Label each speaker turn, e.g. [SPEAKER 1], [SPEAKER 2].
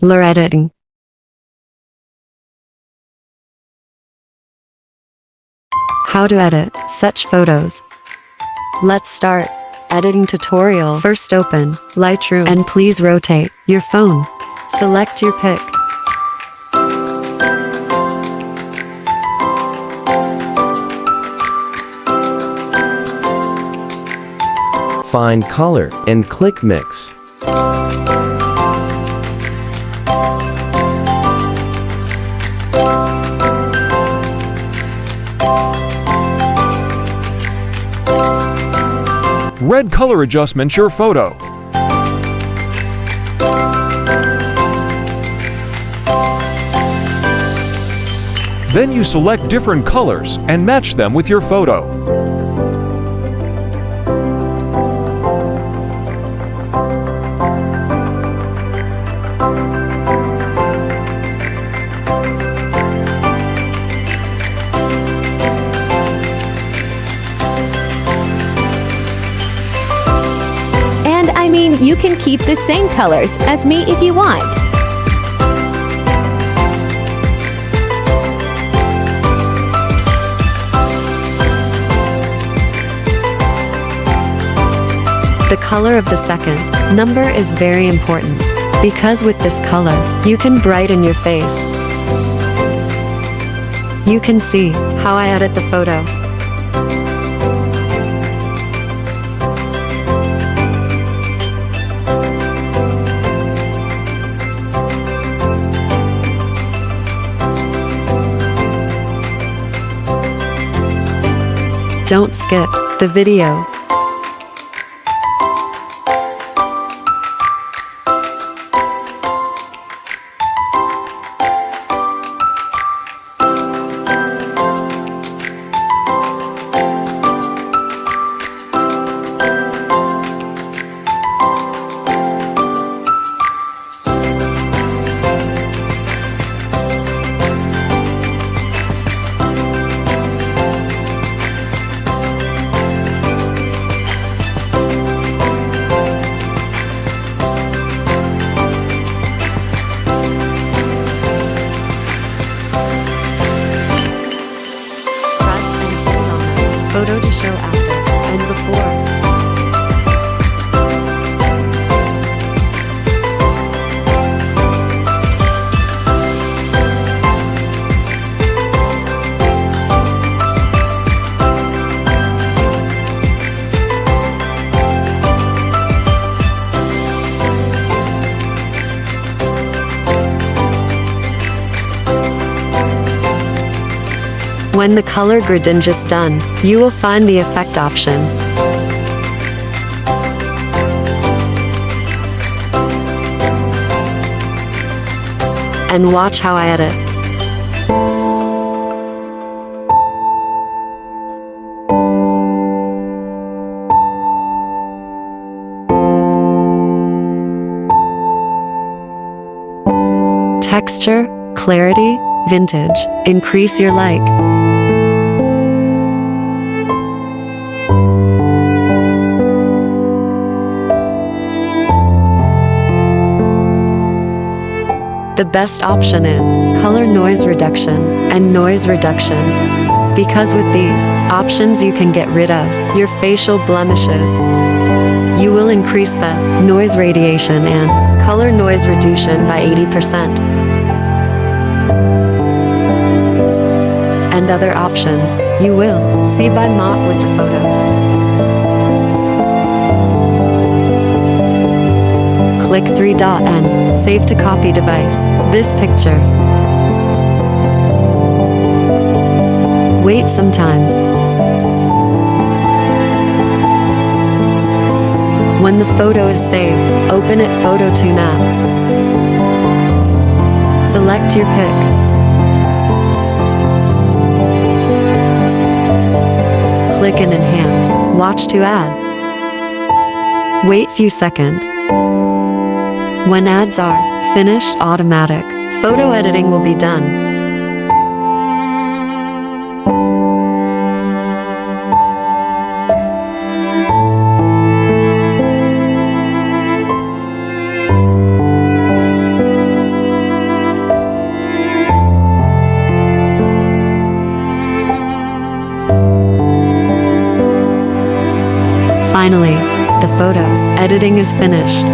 [SPEAKER 1] Blur editing. How to edit such photos. Let's start. Editing tutorial. First open Lightroom and please rotate your phone. Select your pic.
[SPEAKER 2] Find color and click mix.
[SPEAKER 3] Red color adjustment your photo. Then you select different colors and match them with your photo.
[SPEAKER 4] You can keep the same colors as me if you want.
[SPEAKER 1] The color of the second number is very important because with this color, you can brighten your face. You can see how I edit the photo. Don't skip the video. Photo to show after and before. When the color gradient is done, you will find the effect option. And watch how I edit. Texture, clarity, vintage, increase your like. The best option is color noise reduction and noise reduction. Because with these options you can get rid of your facial blemishes. You will increase the noise radiation and color noise reduction by 80%. And other options you will see by mock with the photo. Click 3-dot and save to copy device this picture. Wait some time. When the photo is saved, open it PhotoTune app. Select your pic. Click and enhance. Watch to add. Wait few seconds. When ads are finished, automatic photo editing will be done. Finally, the photo editing is finished.